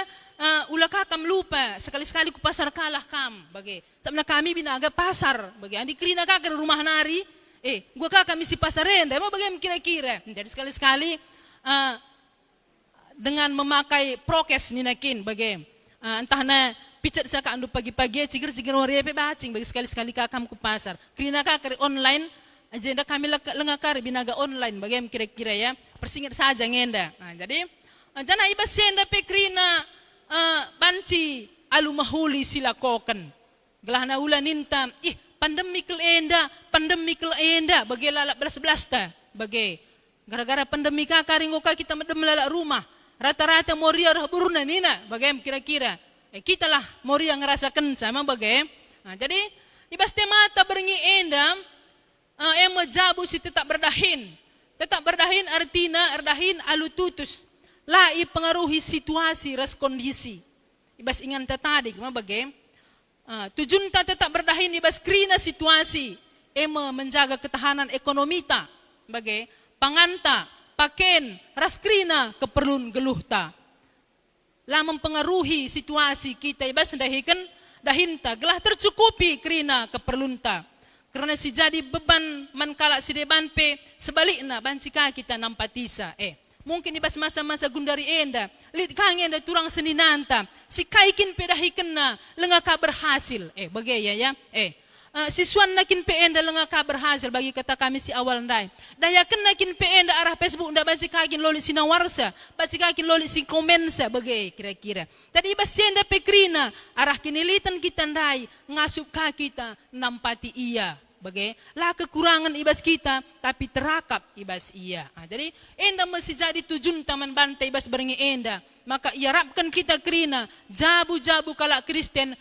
ulah kakam lupa sekali-sekali ku pasar kalah kam bagi sabna kami binaga pasar bagi andi kirina kakak rumah nari gua kakak misi pasar enda emang bagi kira-kira jadi sekali-sekali dengan memakai prokes ninakin bagi entah na picat sa kaandu pagi-pagi cikir-cikir wariape bacing bagi sekali-sekali kakam ku pasar kirina kakak online agenda kami lengakar binaga online bagi kira-kira ya persingit saja ngenda jadi jana iba senda pe krina banci alu mahuli silakokan gelahna ula nintam pandemi kel enda bagi lalak belas-belas ta bagi gara-gara pandemi kakaringo kita medem lalak rumah rata-rata moria rah buruna nina bagi kira-kira kita lah moria ngerasakan sama bagi jadi ibas mata berengi enda emo jabu si tetap berdahin artinya erdahin alu tutus lai pengaruhi situasi ras kondisi ibas ingan tadi kema bagi tujuan ta tetap berdahin ibas krina situasi ema menjaga ketahanan ekonomi ta bagi panganta paken ras krina keperluan geluh ta lah mempengaruhi situasi kita ibas dahikan dahinta gelah tercukupi krina keperluan ta karena si jadi beban mankala si deban pe sebaliknya bancika kita nampatisa mungkin ibas masa-masa gundari enda lid kang enda turang seninanta si kaikin pedahiken na lengaka berhasil bagi ya siswan nakin pe enda lengaka berhasil bagi kata kami si awal ndai dayaken nakin pe enda arah Facebook nda banci kagin loli sinawarsa banci kagin loli si komensa bagi kira-kira tadi ibas enda pe krina arah kinilitan kita ndai ngasup ka kita nampati iya bagi lah kekurangan ibas kita tapi terakap ibas iya jadi enda mesti jadi tujuan taman bantai ibas berengi enda maka iarapkan kita krina jabu-jabu kala Kristen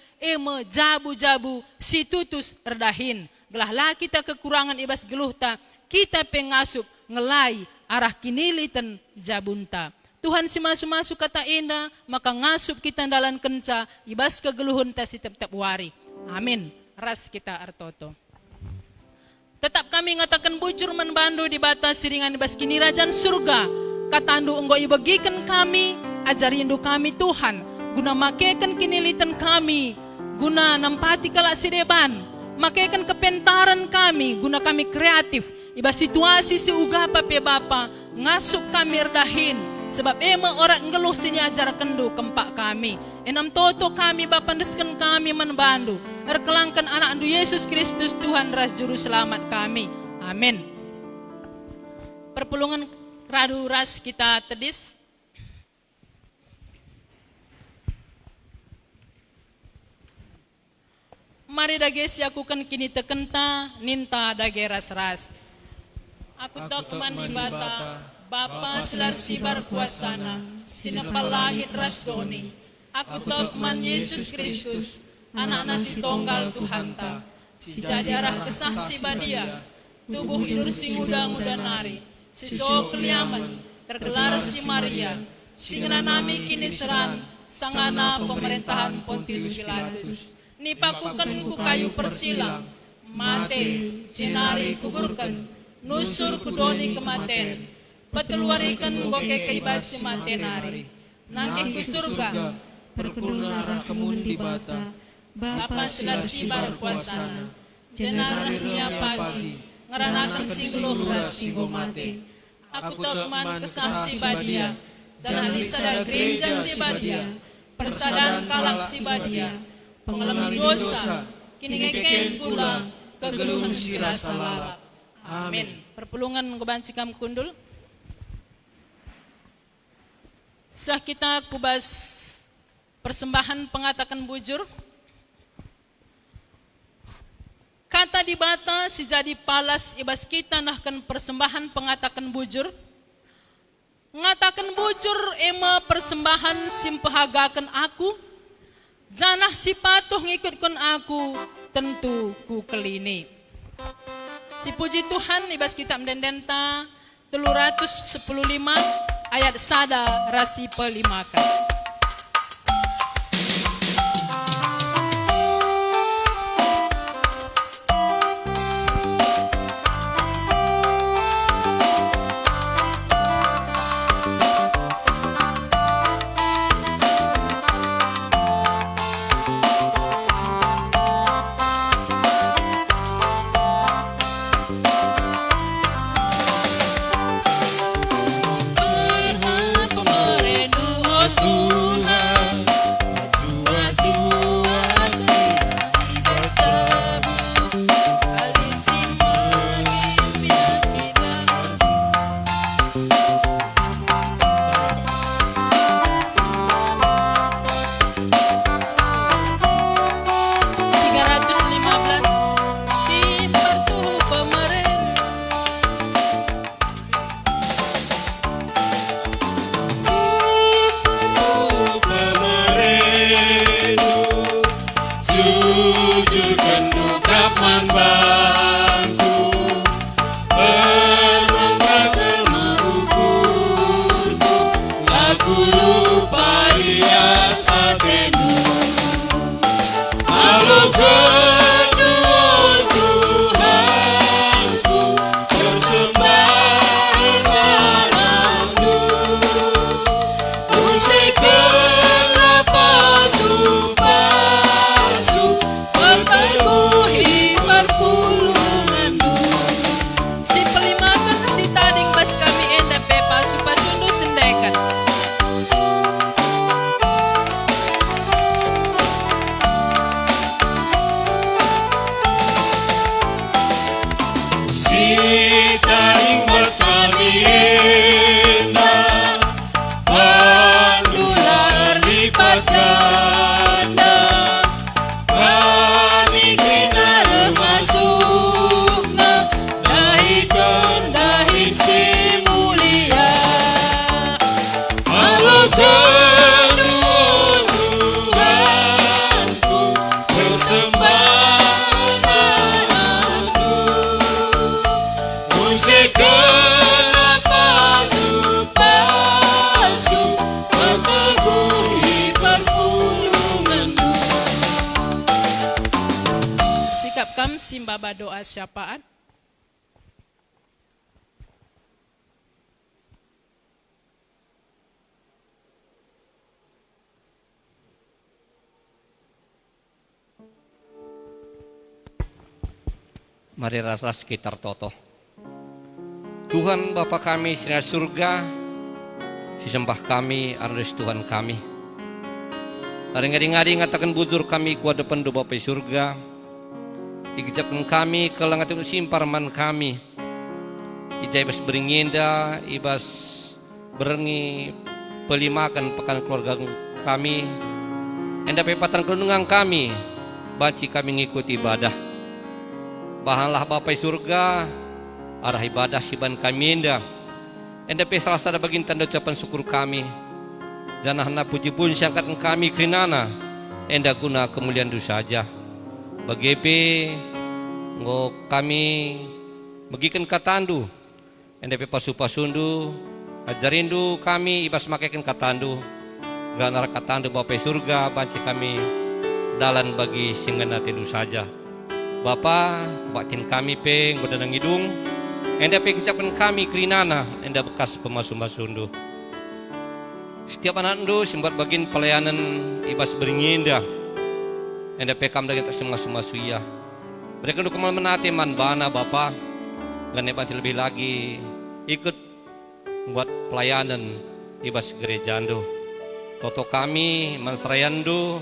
jabu-jabu si tutus erdahin gelah lah kita kekurangan ibas geluhta kita pengasup ngelai arah kinilitan jabunta Tuhan si masuk-masuk kata enda maka ngasup kita dalam kenca ibas kegeluhunta si tep-tep wari amin ras kita artoto. Tetap kami ngatakan bujur menbandu di batas siringan ibas kini rajaan surga. Katandu enggo ibagikan kami, ajarindu kami Tuhan. Guna makekan kinilitan kami, guna nampati kalak sideban. Makekan kepentaran kami, guna kami kreatif. Iba situasi si ugapa pe Bapa, ngasup kami erdahin. Sebab ema orang ngeluh sini ajar kendu kempak kami. Enam toto kami bapandeskan kami menbandu. Erkelangkan anak andu Yesus Kristus Tuhan ras juru selamat kami. Amin. Perpulungan radu ras kita tedis. Mari dage siakukan kini tekenta ninta dage ras-ras. Aku tak mandi bata, Bapa selar sibar kuasana, sinapal langit ras doni. Aku tak man Yesus Kristus, anak nasi tonggal Tuhan ta. Si jadi arah kesah si badia, tubuh idur si muda-muda nari. Si so keliaman, tergelar si Maria. Singana nami kini seran, sangana pemerintahan Pontius Pilatus. Nipakukan ku kayu persilang, mate, jenari kuburkan, nusur kudoni kematen, peteluarikan goke keibas si matenari, nangkeh ku surga, perkunara kemun di bata, Bapa selar sibar kuasana, jenari runia pagi, ngeranakan si geluh ras si mate. Aku tak man kesah si badia, jangan sadar gereja si badia, persadaan kalak si badia, pengalaman dosa, kini ngeken kula, kegeluhan si rasa lalap. Amin. Perpulungan kebanci kam kundul. Sah kita kubas persembahan pengatakan bujur. Kata di bata si jadi palas ibas kita nahkan persembahan pengatakan bujur. Ngatakan bujur ema persembahan simpahagakan aku. Janah si patuh ngikutkan aku tentu ku kelini. Si puji Tuhan ibas kitab mendendenta 315 ayat sada rasi pelimakan. kita imbas kami enda, pandular lipat ganda, kami kina masukna, dahikan dahin si mulia. Halo kedua Tuhanku, persembahan aku, musik kelapa palsu, meneguhi perpulunganmu. Sikap kam simbaba doa syafaat. Mari rasa sekitar toto. Tuhan Bapa kami di surga, sisembah kami aras Tuhan kami. Ngadi-ngadi ngatakan bujur kami kuat depan do Bapa surga. Igejapkan kami ke langat itu simparman kami. Ijai ibas beringenda, ibas berengi pelimakan pekan keluarga kami. Enda pepatan kelundungan kami, baci kami ngikuti ibadah. Bahanlah Bapa surga, arah ibadah siban kami enda. Enda pe salah sada bagin tanda ucapan syukur kami. Janahna puji pun siangkat kami krinana. Enda guna kemuliaan du saja. Bagepe ngo kami bagikan katandu. Enda pe pasu-pasundu ajarindu kami ibas makaikan katandu. Ganar katandu Bapa surga banci kami dalan bagi singana tendu saja. Bapa, bakin kami pe ngodanang hidung, enda pe kecapkan kami kerinana, enda bekas pemasu-masundu. Setiap anak ndo simbat bagin pelayanan ibas beringenda, enda pe kam dengan tersemas-masu iya. Mereka ndo kemal menate man bana Bapa, gane banci lebih lagi ikut buat pelayanan ibas gereja ndo. Toto kami mansarayando,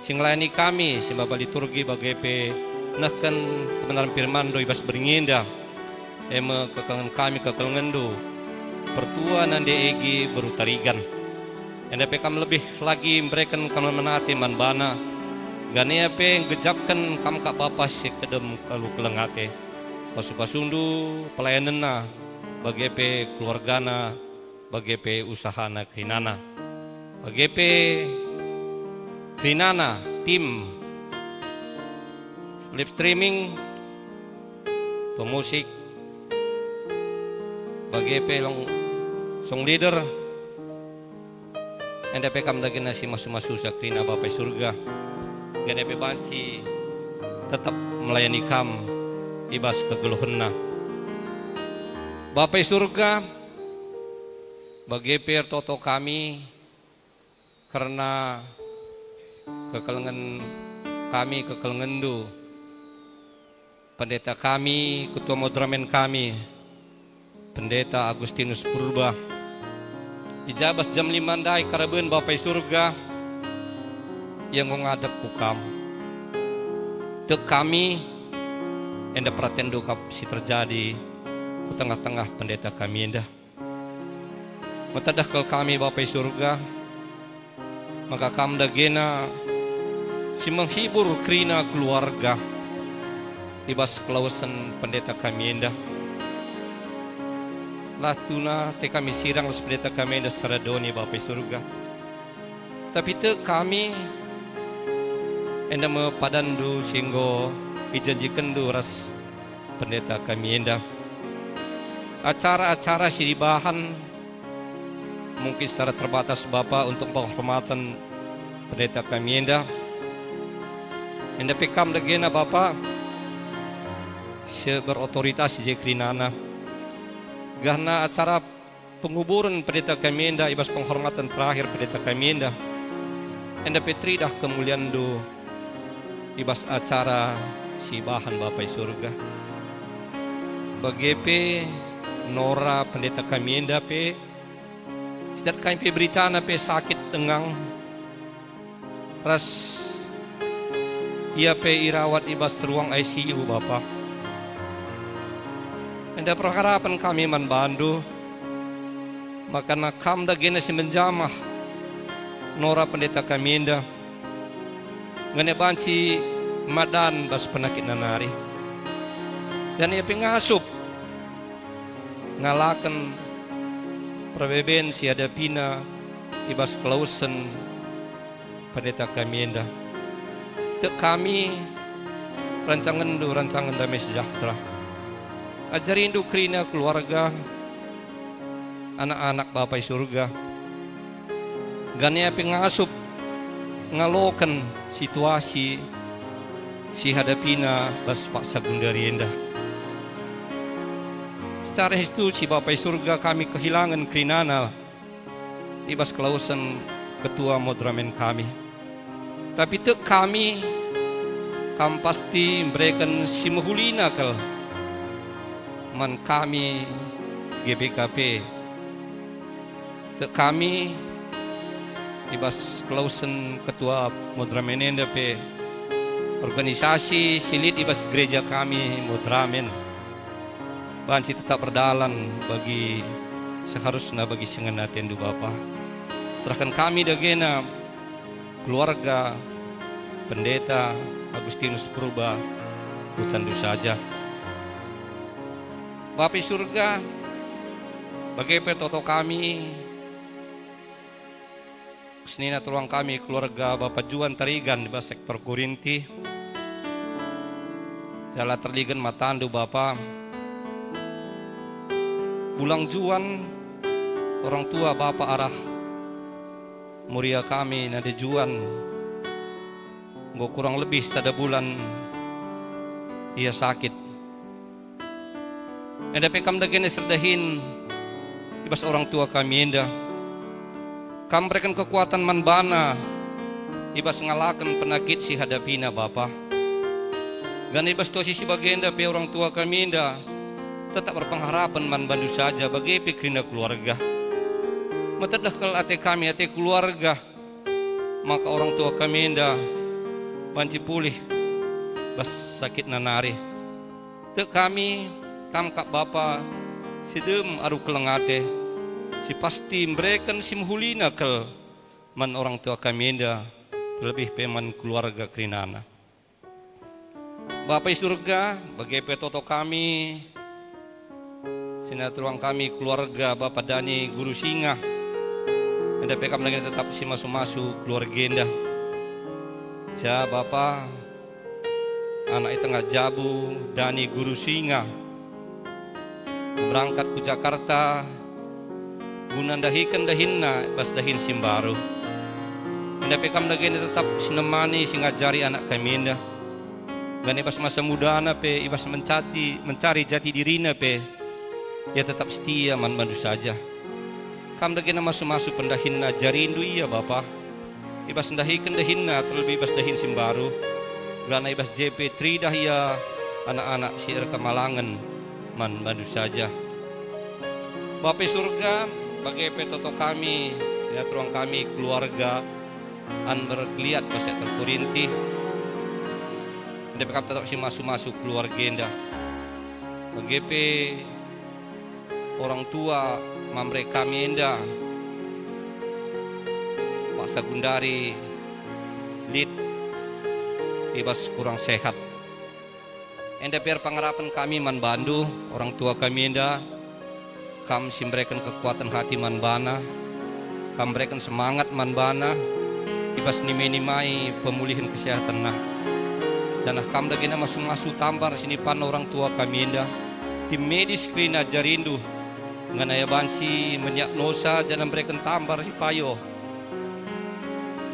singlayani kami simbaba liturgi bagepe. Nahkan kebenaran firman do ibas beringenda ema kekangan kami kekangan do pertua nande egi berutarigan enda pekam lebih lagi mereka kami menati manbana gane ape ngejapkan kam kak Bapa si kedem kalu kelengate pasu-pasundu pelayananna bagi pe keluargana bagi pe usahana krinana bagi pe krinana tim live streaming, pemusik, bagi pelong song leader, anda pekam lagi nasi masu-masu sakrina Bapa surga, gede banci tetap melayani kam ibas kegeluhunna. Bapa surga, bagi per toto kami karena kekelengan kami kekelengan du. Pendeta kami, ketua modramen kami, Pendeta Agustinus Purba, ijabas jam 5 dai karaben Bapa surga yang mengadap kukam. Tek kami, enda pratendo kap si terjadi ke tengah-tengah pendeta kami enda. Matadah kel kami Bapa surga, maka kam dagena si menghibur krina keluarga. Ibas kelausan pendeta kami enda. Lah tuna te kami sirang las pendeta kami enda secara doni Bapa surga. Tapi te kami enda mepadandu singgo ijanjikan du ras pendeta kami enda. Acara-acara si dibahan mungkin secara terbatas Bapa untuk penghormatan pendeta kami enda. Enda pekam legena Bapa berotoritas jekrinana karena acara penguburan pendeta kami enda ibas penghormatan terakhir pendeta kami enda petri dah kemuliaan do ibas acara si bahan Bapa surga bagepe Nora pendeta kami enda pe sedat kami pe berita na pe sakit dengang ras ia pe irawat ibas ruang ICU Bapa. Enda perharapan kami manbandu, maka nakam da gena si menjamah nora pendeta kami enda ngane banci madan bas penakit nanari dan ia pengasup ngalakan perbeben si hadapina ibas klausen pendeta kami enda tek kami rancangan damai sejahtera ajarindu krina keluarga anak-anak Bapak surga gania pengasup ngalokan situasi si hadapina bas pak sagundari endah secara itu si Bapak surga kami kehilangan krinana ibas kelausan ketua modramen kami tapi tek kami pasti memberikan si mahulina kal man kami GBKP kami ibas klausen ketua Modramen pe organisasi silit ibas gereja kami Modramen banci tetap berdalan bagi seharusnya bagi sengenaten du Bapa serahkan kami dagena keluarga pendeta Agustinus Purba hutan du saja Bapak surga bagi petoto kami senina tulang kami keluarga Bapak Juan Tarigan di sektor Korinti jala terligan matandu Bapak bulang Juan orang tua Bapak arah muria kami nade Juan gak kurang lebih sada bulan ia sakit enda pekam dagene serdahin ibas orang tua kami enda kam berikan kekuatan manbana ibas ngalakan penakit si hadapina Bapa gan ibas tosi si bagenda pe orang tua kami enda tetap berpengharapan manbandu saja bagi pikrina keluarga matadah kal ate kami ate keluarga maka orang tua kami enda banci pulih bas sakit nanari tek kami kam kak Bapa sidem aru kelengate si pasti memberikan si muhulina kel man orang tua kami enda terlebih peman keluarga krinana Bapak surga bagi petoto kami sinatruang kami keluarga Bapak Dani Guru Singa enda pekam lagi tetap si masuk-masuk keluarga enda ja Bapak anak tengah jabu Dani Guru Singa berangkat ke Jakarta guna dahikan dahinna bas dahin simbaru enda pekam dagene tetap sinemani singajari anak kami enda gane bas masa mudana pe ibas mencari jati dirina pe ya tetap setia mandu saja kam dagene masuk pendahinna jarindu iya Bapak ibas dahikan dahinna terlebih ibas dahin simbaru gana ibas JP Tridah ya anak-anak siar Kemalangan mandu saja Bapak surga bagi petoto kami sinatruang kami keluarga an berkeliat pas sektor Korinti ndepekap tetap si masuk keluarga enda bagi orang tua mamre kami enda Pak Sagundari Lid ibas kurang sehat enda biar pengharapan kami manbandu orang tua kami enda kam simberikan kekuatan hati manbana kam berikan semangat manbana ibas nimai pemulihan kesehatan nah dan kam dagena masuk tambar sini pan orang tua kami enda tim medis krina jarindu nganaya banci mendiagnosa jangan berikan tambar si payo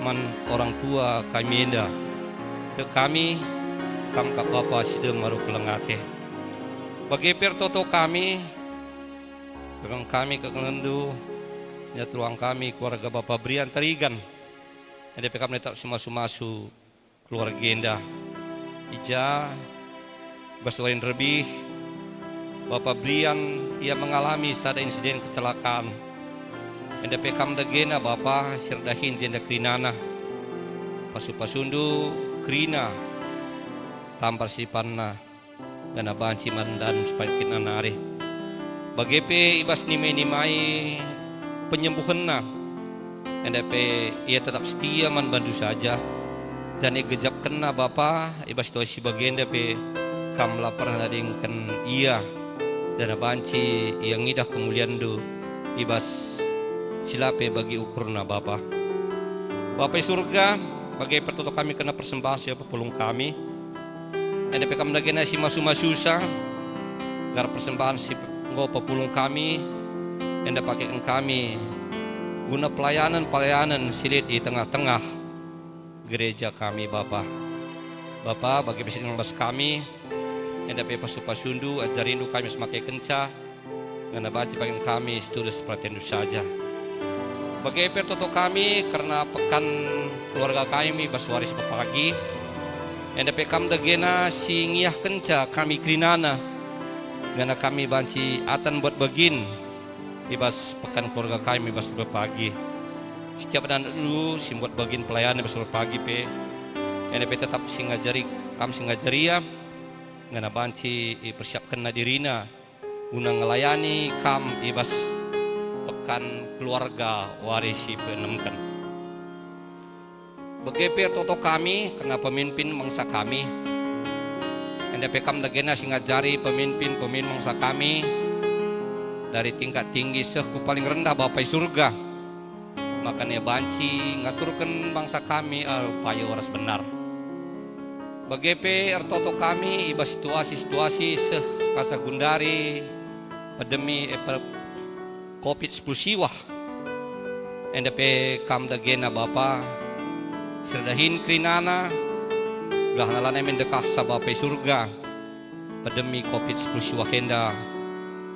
man orang tua kami enda ke kami kam kak Bapa sidem maru kelengate bagi pertoto kami dengan kami ke Kengendu nyatruang kami keluarga Bapak Brian Tarigan ada pekam netap masuk keluarga enda ija baswarin lebih Bapak Brian ia mengalami sada insiden kecelakaan ada pekam dagena Bapak sirdahin jenda krinana pasundu krina tampar sipanna ngana banci mandan supaya kita nari bagepe ibas nimai penyembuhan na endape ia tetap setia man bandu saja dan gejap kena bapa ibas situasi bagian dape kam lapar nadingkan ia dan banci yang ngidah kemuliaan do ibas silape bagi ukurna bapa surga bagi pertutup kami kena persembahan siapa pulung kami endape kam dagena si masu-masusa gar persembahan si nggo pepulung kami enda pakaikan kami guna pelayanan silit di tengah-tengah gereja kami Bapa bagi presiden membahas kami enda pe pasu-pasundu ajarindu kami semakai kenca ngana baci bagian kami setulus pertendu saja bagi pertoto kami karena pekan keluarga kami baswaris pagi enda pe kam dagena si ngiyah kenca kami krinana ngana kami banci atan buat bagin ibas pekan keluarga kami ibas berpagi setiap dan dulu simbuat bagin pelayanan ibas berpagi pe NP tetap singajari kami singajaria ngana banci persiapkan nadirina guna ngelayani kam ibas pekan keluarga warisi penemkan begeper toto kami karena pemimpin mangsa kami NDP kam dagena singajari pemimpin mangsa kami dari tingkat tinggi ku paling rendah Bapak surga makanya banci ngaturkan bangsa kami upaya waras benar bagepe ertoto kami iba situasi kasa gundari pandemi COVID-19 siwah NDP kam dagena Bapak serdahin krinana belah nalane mendekah sa Bapak surga pandemi COVID-19 wakenda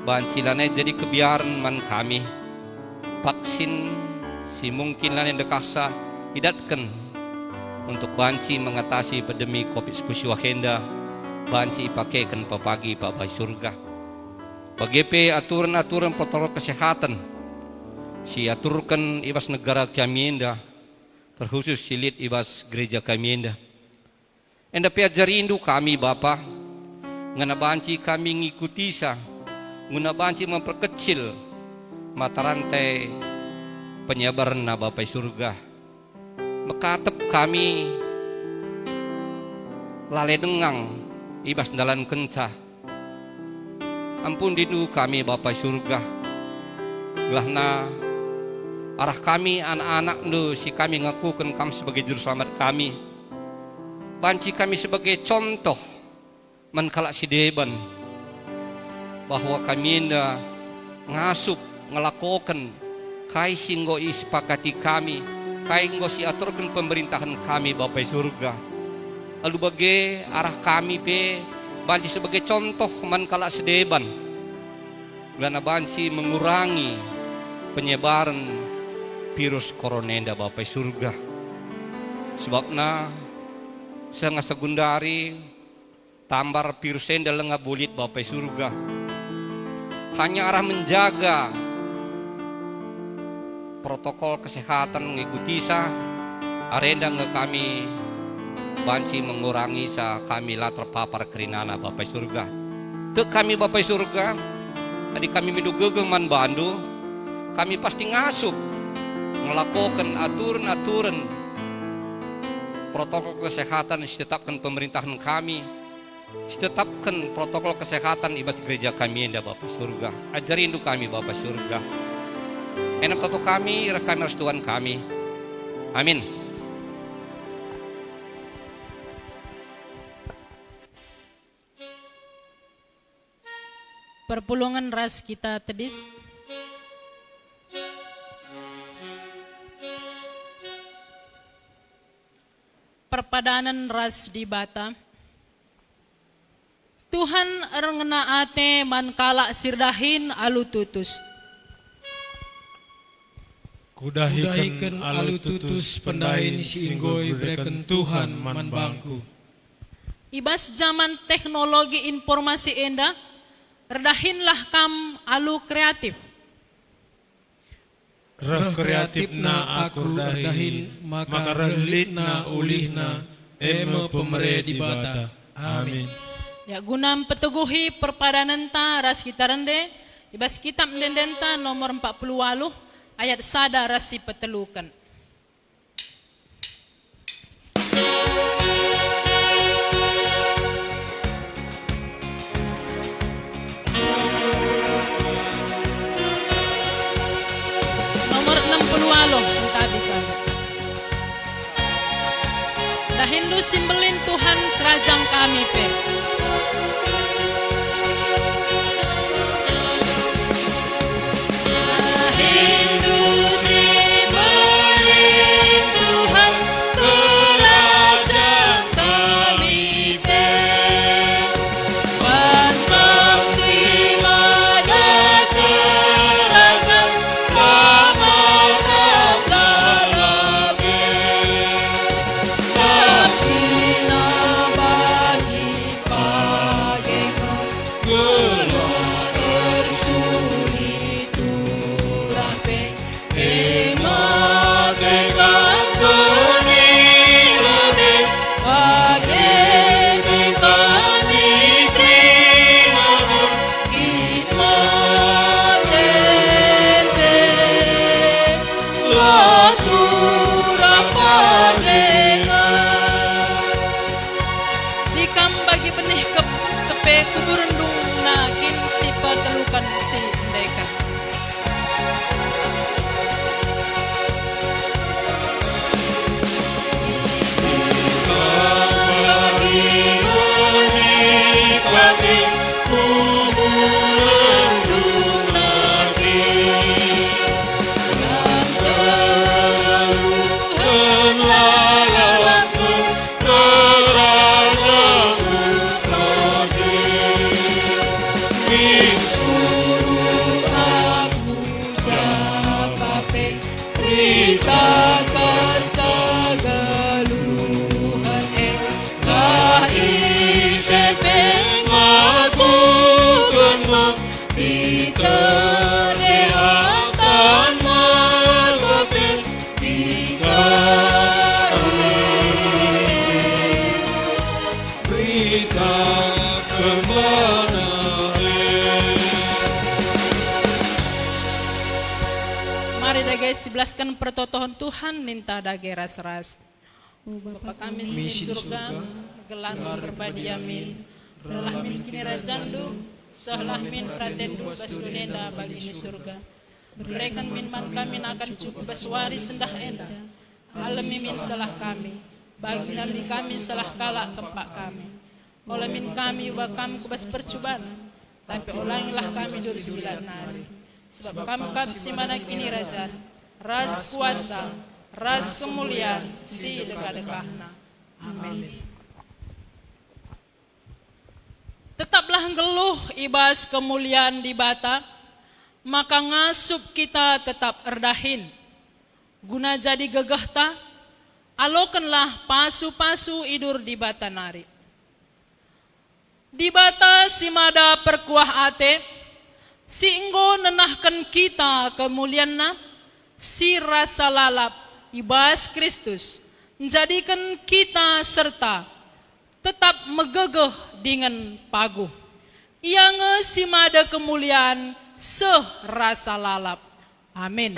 bancilane jadi kebiaran man kami vaksin si mungkin lane dekasa idatkan untuk banci mengatasi pandemi COVID-19 wakenda banci ipakaikan papagi Bapak surga bagepe aturan-aturan protokol kesehatan si aturkan ibas negara kami enda terkhusus silit ibas gereja kami enda enda piajari indu kami Bapa ngana banci kami ngikuti sa nguna banci memperkecil mata rantai penyebaran na Bapak surga mekatep kami lale dengang ibas dalan kenca ampun dindu kami Bapak surga gelahna arah kami anak-anak nu si kami ngakukan kami sebagai juru selamat kami banci kami sebagai contoh menkala si deban bahwa kami inda ngasup ngelakokan kai singgo isepakati kami kai nggo si aturkan pemerintahan kami Bapak surga lalu bagi arah kami pe banci sebagai contoh menkala si deban karena banci mengurangi penyebaran virus corona inda Bapak surga sebabna saya segundari tambar virus enda lenga bulit Bapak surga hanya arah menjaga protokol kesehatan mengikuti sa arenda nge kami banci mengurangi sa kami lah terpapar kerinana Bapak surga te kami Bapak surga adik kami midugegeng man bandu kami pasti ngasup melakukan aturan-aturan protokol kesehatan ditetapkan pemerintahan kami ditetapkan protokol kesehatan ibas gereja kami enda Bapak surga ajarin du kami Bapak surga enak toto kami rekam harus Tuhan kami amin perpulungan ras kita tedis perpadanan ras di bata Tuhan erngena ate mankala sirdahin alu tutus Kudahikan alu tutus pendahin singgoi bereken Tuhan man bangku ibas zaman teknologi informasi enda redahinlah kam alu kreatif Reh kreatif na aku dahin maka relit na ulih na eme pemere di bata amin Ya gunam peteguhi perpadanan ta ras kita rende ibas kitab mendendenta nomor 48 ayat sada rasi petelukan. Nomor 60 sentabi kan. Dahindu simbelin Tuhan kerajaan kami pe. Hindu simbelin Tuhan kerajaan kami pe. Bantang si mada kerajaan kama sabda pe. Sabina bagi pageko gelar sulit turape ematekan penilame bagi kami triname ikmatepe laturapageka dikam bagi benih kepe kuburendung nakin si patelukan si ndeka. Bagi benih kepe kuburendung nakin dan terlaluan lalaku kerajaan Min suruh aku japape Ritakan tagaluhan lah isepe ngaku kenma diterdeatan margape berita kebenaran. Mari dage sebelaskan pertotohan Tuhan ninta dage ras-ras. O Bapa Bapa kami di surga, gelar berbadi amin. Ralah min kini rajandu, sahlah min pratendu basudenda bagi ni surga. Berikan min man kami akan cukup baswari sendah enda. Alami min salah kami, bagi kami salah kala kempak kami. Oleh min kami ubah kami kubas percubaan, tapi ulangilah kami dari 9 hari. Sebab kami kapsi mana kini rajaan, ras kuasa, ras kemuliaan, si dekat-dekahna. Amin. Tetaplah geluh ibas kemuliaan di bata, maka ngasup kita tetap erdahin. Guna jadi gegah ta, alokanlah pasu-pasu idur di bata nari. Di bata si mada perkuah ate, si enggo nenahkan kita kemulianna, si rasa lalap ibas Kristus, menjadikan kita serta tetap megegeh dengan paguh. Yang si mada kemuliaan serasa lalap. Amin.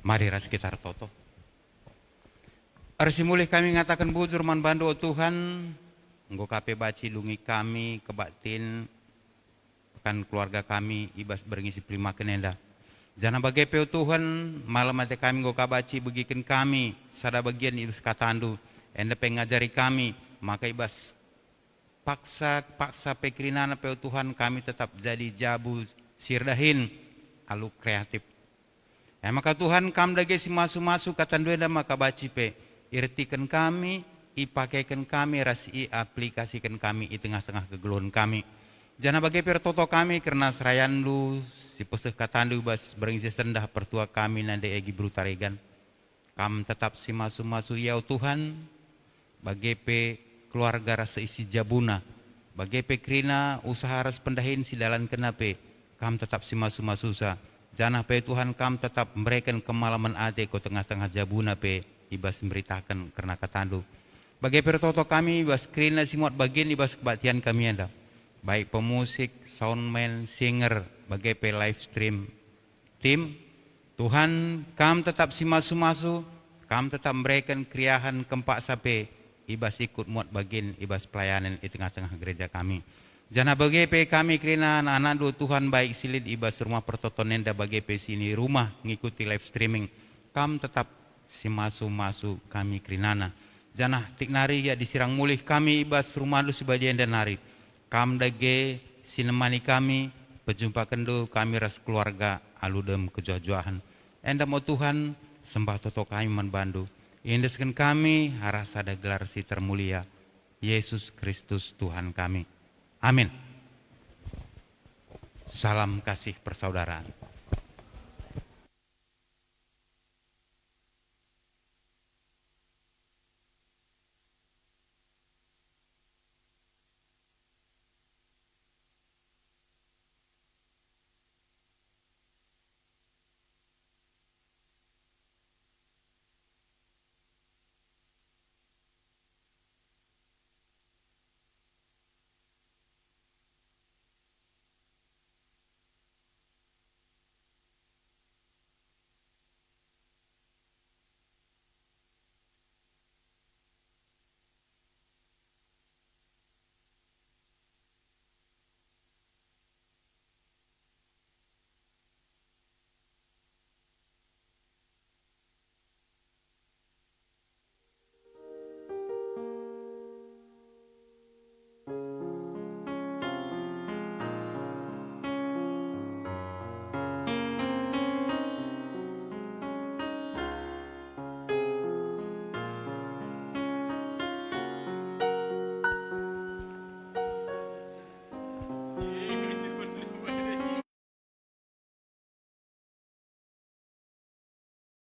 Mari ras kita toto. Arsi mulih kami ngatakan bujur man bandu o Tuhan, enggo kape baci lungi kami kebatin kan keluarga kami ibas berngisi prima kenenda. Jana bagepe o Tuhan, malam ate kami enggo kabaci begiken kami sada bagian ibas katandu, enda pengajari kami, maka ibas paksa pekrinana pe o Tuhan kami tetap jadi jabu sirdahin alu kreatif. Maka Tuhan kam dage si masu-masu katanduenda maka baci pe irtikan kami, ipakaikan kami, rasi aplikasikan kami di tengah-tengah kegeluhan kami. Jana bagi pertoto kami karena serayan lu si peseh katandu bas berengsi sendah pertua kami nande egi brutaregan. Kam tetap si masu-masu yau Tuhan bagi pe keluarga rasa isi jabuna. Bagi pe krina usaha ras pendahin si dalan kenape. Kam tetap si masu-masu sa. Jana pe Tuhan kam tetap memberikan kemalaman ade ko tengah-tengah jabuna pe ibas memberitakan karena katandu. Bagi pertoto kami ibas krina si muat bagian ibas kebaktian kami anda. Baik pemusik, soundman, singer, bagai live stream tim, Tuhan kam tetap si masu-masu, kam tetap memberikan kriahan kempak sape, ibas ikut muat bagian ibas pelayanan di tengah-tengah gereja kami. Jana bagai kami kerana anak-anak do Tuhan baik silid ibas rumah pertotonenda bagai sini rumah ngikuti live streaming, kam tetap si masu-masu kami kerinana. Jana tiknari ya disirang mulih kami ibas rumah lu sebagian dan nari. Kam dage sinemani kami, pejumpa kendo kami ras keluarga aludem kejoh-johan. Enda mau Tuhan sembah toto kami manbandu. Indeskan kami haras ada gelar si termulia Yesus Kristus Tuhan kami. Amin. Salam kasih persaudaraan.